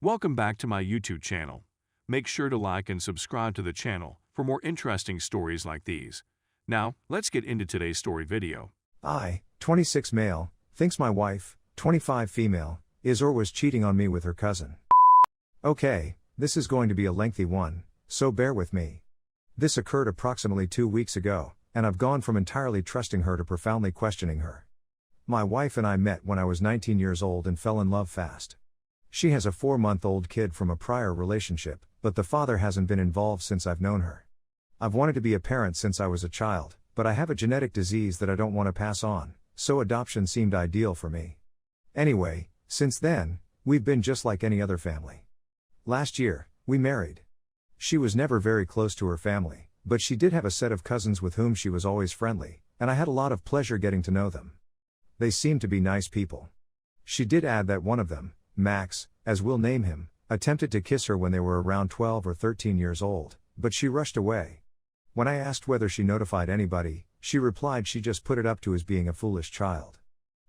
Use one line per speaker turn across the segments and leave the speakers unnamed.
Welcome back to my YouTube channel. Make sure to like and subscribe to the channel for more interesting stories like these. Now, let's get into today's story video.
I, 26 male, thinks my wife, 25 female, is or was cheating on me with her cousin. Okay, this is going to be a lengthy one, so bear with me. This occurred approximately 2 weeks ago, and I've gone from entirely trusting her to profoundly questioning her. My wife and I met when I was 19 years old and fell in love fast. She has a 4-month-old kid from a prior relationship, but the father hasn't been involved since I've known her. I've wanted to be a parent since I was a child, but I have a genetic disease that I don't want to pass on, so adoption seemed ideal for me. Anyway, since then, we've been just like any other family. Last year, we married. She was never very close to her family, but she did have a set of cousins with whom she was always friendly, and I had a lot of pleasure getting to know them. They seemed to be nice people. She did add that one of them, Max, as we'll name him, attempted to kiss her when they were around 12 or 13 years old, but she rushed away. When I asked whether she notified anybody, she replied she just put it up to his being a foolish child.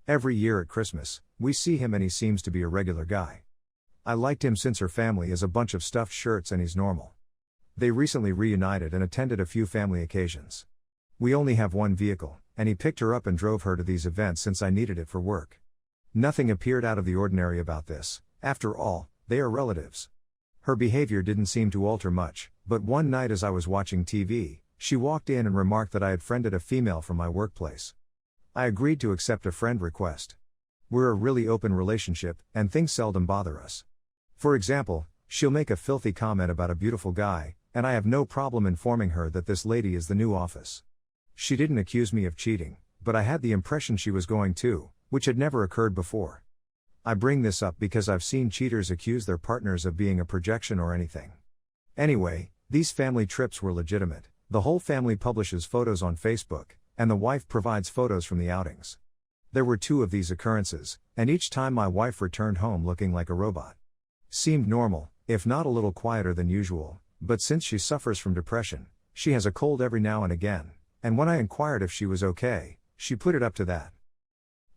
Every year at Christmas, we see him and he seems to be a regular guy. I liked him since her family is a bunch of stuffed shirts and he's normal. They recently reunited and attended a few family occasions. We only have one vehicle, and he picked her up and drove her to these events since I needed it for work. Nothing appeared out of the ordinary about this, after all, they are relatives. Her behavior didn't seem to alter much, but one night as I was watching TV, she walked in and remarked that I had friended a female from my workplace. I agreed to accept a friend request. We're a really open relationship, and things seldom bother us. For example, she'll make a filthy comment about a beautiful guy, and I have no problem informing her that this lady is the new office. She didn't accuse me of cheating, but I had the impression she was going to, which had never occurred before. I bring this up because I've seen cheaters accuse their partners of being a projection or anything. Anyway, these family trips were legitimate. The whole family publishes photos on Facebook, and the wife provides photos from the outings. There were 2 of these occurrences, and each time my wife returned home looking like a robot. Seemed normal, if not a little quieter than usual, but since she suffers from depression, she has a cold every now and again, and when I inquired if she was okay, she put it up to that.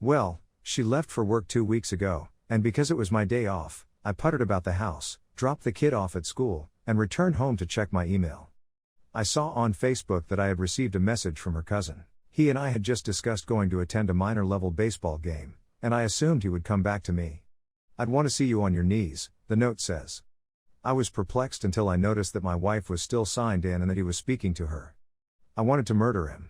Well, she left for work 2 weeks ago, and because it was my day off, I puttered about the house, dropped the kid off at school, and returned home to check my email. I saw on Facebook that I had received a message from her cousin. He and I had just discussed going to attend a minor-level baseball game, and I assumed he would come back to me. "I'd want to see you on your knees," the note says. I was perplexed until I noticed that my wife was still signed in and that he was speaking to her. I wanted to murder him.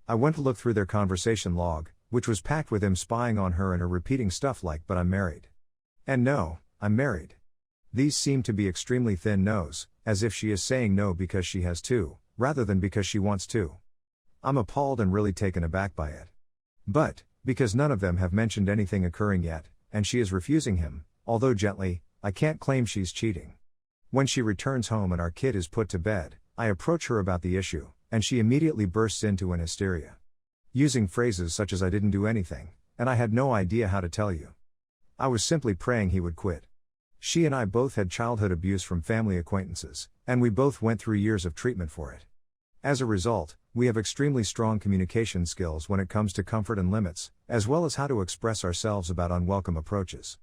I went to look through their conversation log, which was packed with him spying on her and her repeating stuff like, "But I'm married." And no, I'm married. These seem to be extremely thin no's, as if she is saying no because she has to, rather than because she wants to. I'm appalled and really taken aback by it. But, because none of them have mentioned anything occurring yet, and she is refusing him, although gently, I can't claim she's cheating. When she returns home and our kid is put to bed, I approach her about the issue, and she immediately bursts into an hysteria. Using phrases such as "I didn't do anything," and "I had no idea how to tell you. I was simply praying he would quit." She and I both had childhood abuse from family acquaintances, and we both went through years of treatment for it. As a result, we have extremely strong communication skills when it comes to comfort and limits, as well as how to express ourselves about unwelcome approaches.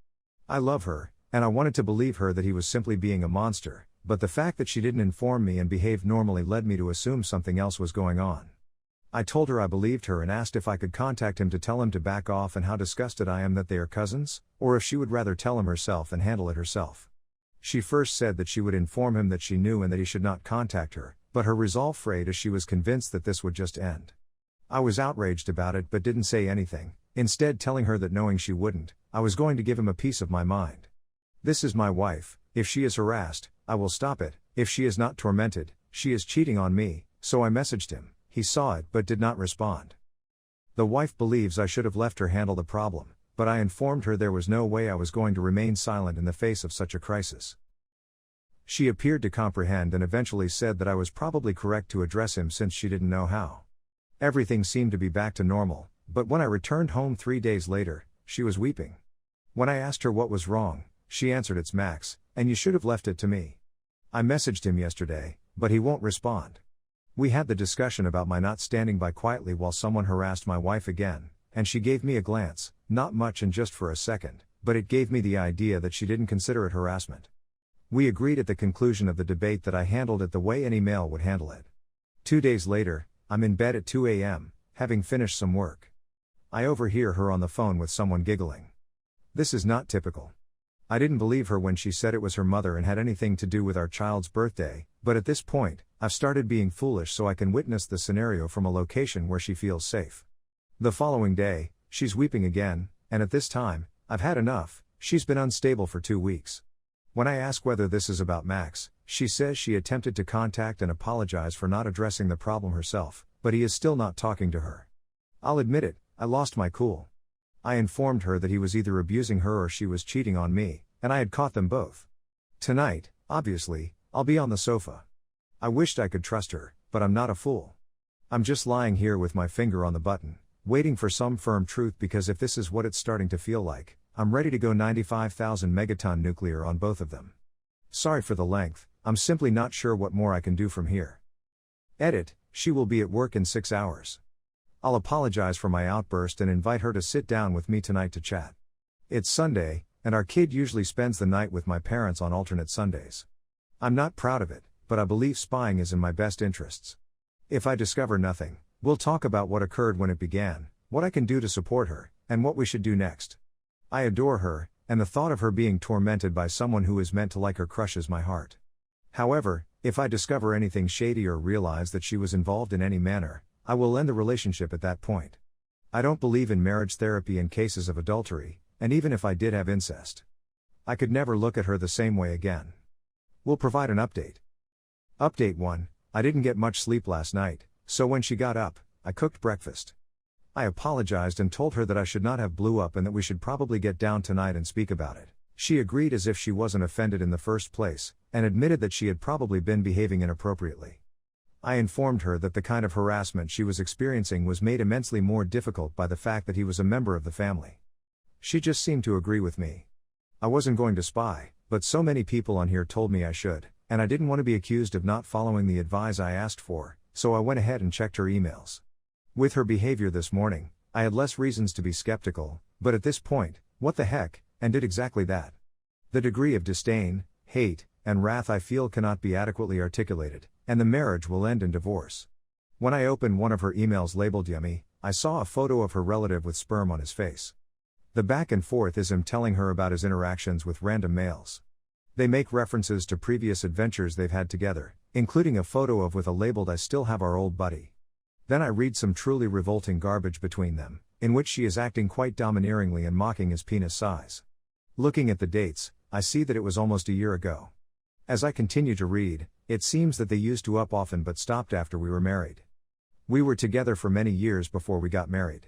I love her, and I wanted to believe her that he was simply being a monster, but the fact that she didn't inform me and behaved normally led me to assume something else was going on. I told her I believed her and asked if I could contact him to tell him to back off and how disgusted I am that they are cousins, or if she would rather tell him herself and handle it herself. She first said that she would inform him that she knew and that he should not contact her, but her resolve frayed as she was convinced that this would just end. I was outraged about it but didn't say anything, instead telling her that knowing she wouldn't, I was going to give him a piece of my mind. This is my wife. If she is harassed, I will stop it. If she is not tormented, she is cheating on me, so I messaged him. He saw it but did not respond. The wife believes I should have left her handle the problem, but I informed her there was no way I was going to remain silent in the face of such a crisis. She appeared to comprehend and eventually said that I was probably correct to address him since she didn't know how. Everything seemed to be back to normal, but when I returned home 3 days later, she was weeping. When I asked her what was wrong, she answered, "It's Max, and you should have left it to me." I messaged him yesterday, but he won't respond. We had the discussion about my not standing by quietly while someone harassed my wife again, and she gave me a glance, not much and just for a second, but it gave me the idea that she didn't consider it harassment. We agreed at the conclusion of the debate that I handled it the way any male would handle it. 2 days later, I'm in bed at 2 a.m., having finished some work. I overhear her on the phone with someone giggling. This is not typical. I didn't believe her when she said it was her mother and had anything to do with our child's birthday, but at this point, I've started being foolish so I can witness the scenario from a location where she feels safe. The following day, she's weeping again, and at this time, I've had enough. She's been unstable for 2 weeks. When I ask whether this is about Max, she says she attempted to contact and apologize for not addressing the problem herself, but he is still not talking to her. I'll admit it, I lost my cool. I informed her that he was either abusing her or she was cheating on me, and I had caught them both. Tonight, obviously, I'll be on the sofa. I wished I could trust her, but I'm not a fool. I'm just lying here with my finger on the button, waiting for some firm truth, because if this is what it's starting to feel like, I'm ready to go 95,000 megaton nuclear on both of them. Sorry for the length, I'm simply not sure what more I can do from here. Edit, she will be at work in 6 hours. I'll apologize for my outburst and invite her to sit down with me tonight to chat. It's Sunday, and our kid usually spends the night with my parents on alternate Sundays. I'm not proud of it, but I believe spying is in my best interests. If I discover nothing, we'll talk about what occurred when it began, what I can do to support her, and what we should do next. I adore her, and the thought of her being tormented by someone who is meant to like her crushes my heart. However, if I discover anything shady or realize that she was involved in any manner, I will end the relationship at that point. I don't believe in marriage therapy in cases of adultery, and even if I did have incest, I could never look at her the same way again. We'll provide an update. Update 1, I didn't get much sleep last night, so when she got up, I cooked breakfast. I apologized and told her that I should not have blew up and that we should probably get down tonight and speak about it. She agreed as if she wasn't offended in the first place, and admitted that she had probably been behaving inappropriately. I informed her that the kind of harassment she was experiencing was made immensely more difficult by the fact that he was a member of the family. She just seemed to agree with me. I wasn't going to spy, but so many people on here told me I should, and I didn't want to be accused of not following the advice I asked for, so I went ahead and checked her emails. With her behavior this morning, I had less reasons to be skeptical, but at this point, what the heck, and did exactly that. The degree of disdain, hate, and wrath I feel cannot be adequately articulated, and the marriage will end in divorce. When I opened one of her emails labeled yummy, I saw a photo of her relative with sperm on his face. The back and forth is him telling her about his interactions with random males. They make references to previous adventures they've had together, including a photo of with a labeled I still have our old buddy. Then I read some truly revolting garbage between them, in which she is acting quite domineeringly and mocking his penis size. Looking at the dates, I see that it was almost a year ago. As I continue to read, it seems that they used to up often but stopped after we were married. We were together for many years before we got married.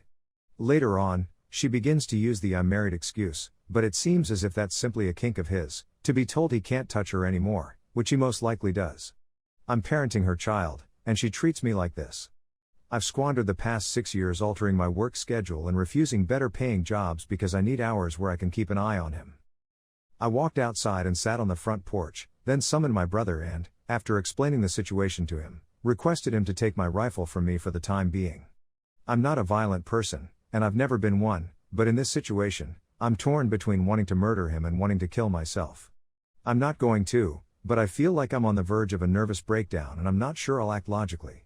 Later on, she begins to use the I'm married excuse, but it seems as if that's simply a kink of his, to be told he can't touch her anymore, which he most likely does. I'm parenting her child, and she treats me like this. I've squandered the past 6 years altering my work schedule and refusing better paying jobs because I need hours where I can keep an eye on him. I walked outside and sat on the front porch, then summoned my brother and, after explaining the situation to him, requested him to take my rifle from me for the time being. I'm not a violent person, and I've never been one, but in this situation, I'm torn between wanting to murder him and wanting to kill myself. I'm not going to, but I feel like I'm on the verge of a nervous breakdown and I'm not sure I'll act logically.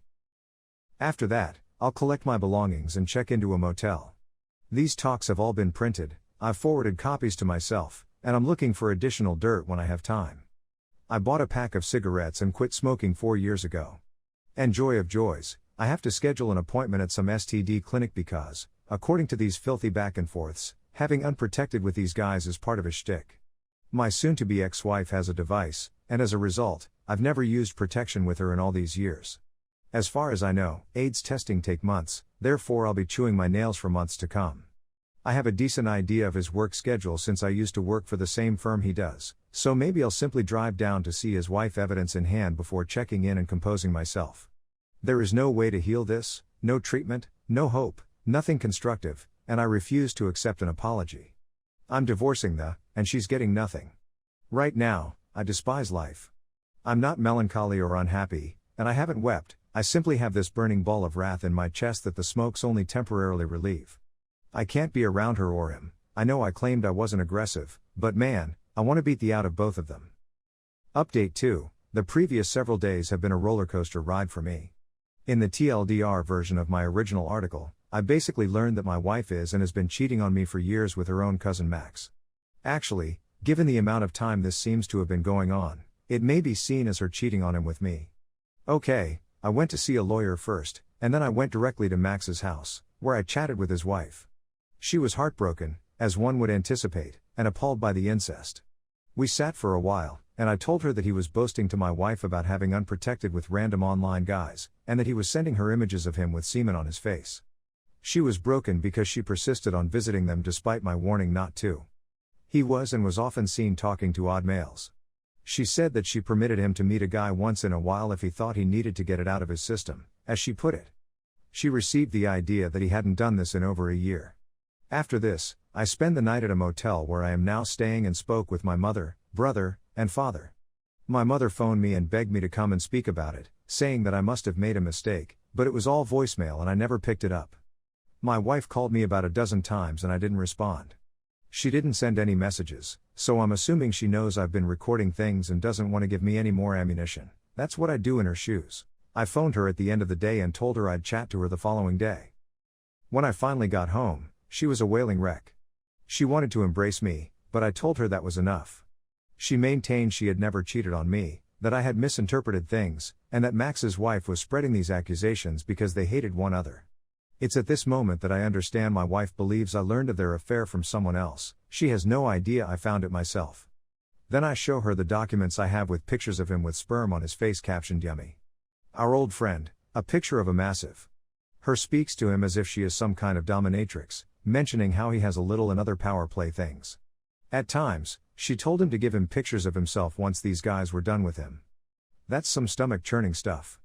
After that, I'll collect my belongings and check into a motel. These talks have all been printed, I've forwarded copies to myself, and I'm looking for additional dirt when I have time. I bought a pack of cigarettes and quit smoking 4 years ago. And joy of joys, I have to schedule an appointment at some STD clinic because, according to these filthy back and forths, having unprotected with these guys is part of his shtick. My soon-to-be ex-wife has a device, and as a result, I've never used protection with her in all these years. As far as I know, AIDS testing take months, therefore I'll be chewing my nails for months to come. I have a decent idea of his work schedule since I used to work for the same firm he does, so maybe I'll simply drive down to see his wife evidence in hand before checking in and composing myself. There is no way to heal this, no treatment, no hope, nothing constructive, and I refuse to accept an apology. I'm divorcing and she's getting nothing. Right now, I despise life. I'm not melancholy or unhappy, and I haven't wept, I simply have this burning ball of wrath in my chest that the smokes only temporarily relieve. I can't be around her or him, I know I claimed I wasn't aggressive, but man, I want to beat the out of both of them. Update 2. The previous several days have been a rollercoaster ride for me. In the TLDR version of my original article, I basically learned that my wife is and has been cheating on me for years with her own cousin Max. Actually, given the amount of time this seems to have been going on, it may be seen as her cheating on him with me. Okay, I went to see a lawyer first, and then I went directly to Max's house, where I chatted with his wife. She was heartbroken, as one would anticipate, and appalled by the incest. We sat for a while, and I told her that he was boasting to my wife about having unprotected with random online guys, and that he was sending her images of him with semen on his face. She was broken because she persisted on visiting them despite my warning not to. He was and was often seen talking to odd males. She said that she permitted him to meet a guy once in a while if he thought he needed to get it out of his system, as she put it. She received the idea that he hadn't done this in over a year. After this, I spent the night at a motel where I am now staying and spoke with my mother, brother, and father. My mother phoned me and begged me to come and speak about it, saying that I must have made a mistake, but it was all voicemail and I never picked it up. My wife called me about a dozen times and I didn't respond. She didn't send any messages, so I'm assuming she knows I've been recording things and doesn't want to give me any more ammunition. That's what I'd do in her shoes. I phoned her at the end of the day and told her I'd chat to her the following day. When I finally got home, she was a wailing wreck. She wanted to embrace me, but I told her that was enough. She maintained she had never cheated on me, that I had misinterpreted things, and that Max's wife was spreading these accusations because they hated one another. It's at this moment that I understand my wife believes I learned of their affair from someone else. She has no idea I found it myself. Then I show her the documents I have with pictures of him with sperm on his face captioned "Yummy." Our old friend, a picture of a massive. Her speaks to him as if she is some kind of dominatrix, mentioning how he has a little and other power play things. At times, she told him to give him pictures of himself once these guys were done with him. That's some stomach churning stuff.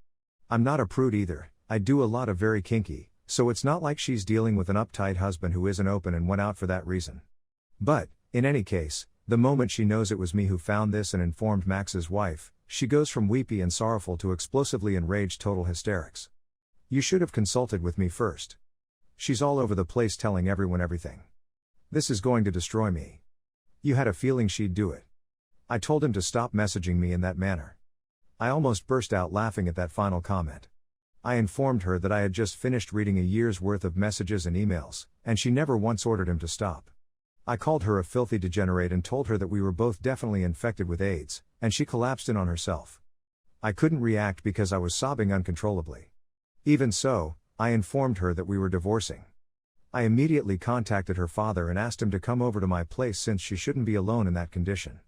I'm not a prude either, I do a lot of very kinky, so it's not like she's dealing with an uptight husband who isn't open and went out for that reason. But, in any case, the moment she knows it was me who found this and informed Max's wife, she goes from weepy and sorrowful to explosively enraged total hysterics. You should have consulted with me first. She's all over the place telling everyone everything. This is going to destroy me. You had a feeling she'd do it. I told him to stop messaging me in that manner. I almost burst out laughing at that final comment. I informed her that I had just finished reading a year's worth of messages and emails, and she never once ordered him to stop. I called her a filthy degenerate and told her that we were both definitely infected with AIDS, and she collapsed in on herself. I couldn't react because I was sobbing uncontrollably. Even so, I informed her that we were divorcing. I immediately contacted her father and asked him to come over to my place since she shouldn't be alone in that condition.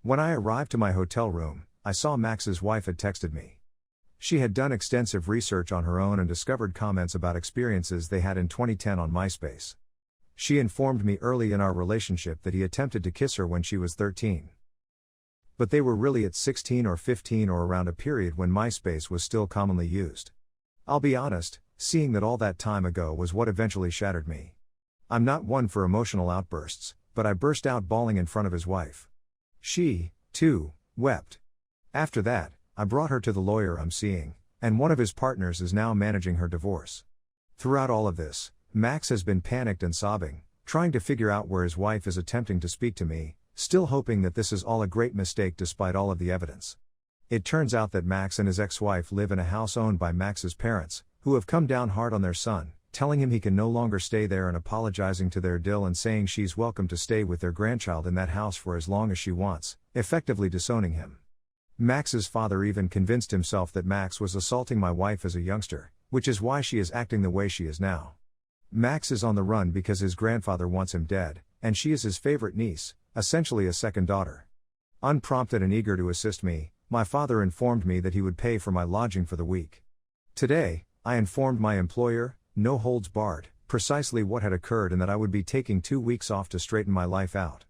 When I arrived to my hotel room, I saw Max's wife had texted me. She had done extensive research on her own and discovered comments about experiences they had in 2010 on MySpace. She informed me early in our relationship that he attempted to kiss her when she was 13. But they were really at 16 or 15 or around a period when MySpace was still commonly used. I'll be honest, seeing that all that time ago was what eventually shattered me. I'm not one for emotional outbursts, but I burst out bawling in front of his wife. She, too, wept. After that, I brought her to the lawyer I'm seeing, and one of his partners is now managing her divorce. Throughout all of this, Max has been panicked and sobbing, trying to figure out where his wife is attempting to speak to me, still hoping that this is all a great mistake despite all of the evidence. It turns out that Max and his ex-wife live in a house owned by Max's parents, who have come down hard on their son, telling him he can no longer stay there and apologizing to their dill and saying she's welcome to stay with their grandchild in that house for as long as she wants, effectively disowning him. Max's father even convinced himself that Max was assaulting my wife as a youngster, which is why she is acting the way she is now. Max is on the run because his grandfather wants him dead, and she is his favorite niece, essentially a second daughter. Unprompted and eager to assist me, my father informed me that he would pay for my lodging for the week. Today, I informed my employer, no holds barred, precisely what had occurred and that I would be taking 2 weeks off to straighten my life out.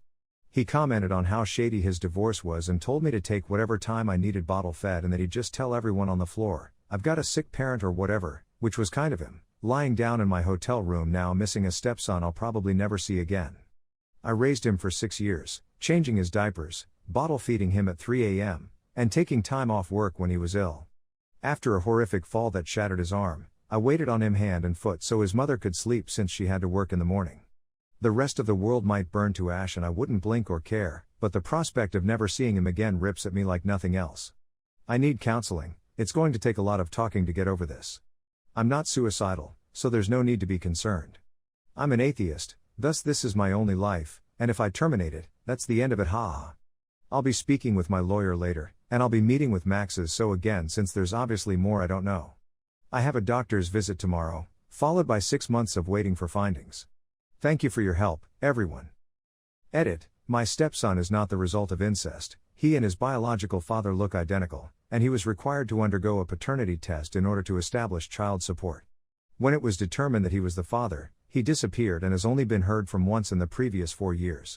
He commented on how shady his divorce was and told me to take whatever time I needed bottle fed and that he'd just tell everyone on the floor, I've got a sick parent or whatever, which was kind of him, lying down in my hotel room now missing a stepson I'll probably never see again. I raised him for 6 years, changing his diapers, bottle feeding him at 3 a.m., and taking time off work when he was ill. After a horrific fall that shattered his arm, I waited on him hand and foot so his mother could sleep since she had to work in the morning. The rest of the world might burn to ash and I wouldn't blink or care, but the prospect of never seeing him again rips at me like nothing else. I need counseling. It's going to take a lot of talking to get over this. I'm not suicidal, so there's no need to be concerned. I'm an atheist, thus this is my only life, and if I terminate it, that's the end of it, haha. I'll be speaking with my lawyer later, and I'll be meeting with Max's so again since there's obviously more I don't know. I have a doctor's visit tomorrow, followed by 6 months of waiting for findings. Thank you for your help, everyone. Edit. My stepson is not the result of incest. He and his biological father look identical, and he was required to undergo a paternity test in order to establish child support. When it was determined that he was the father, he disappeared and has only been heard from once in the previous 4 years.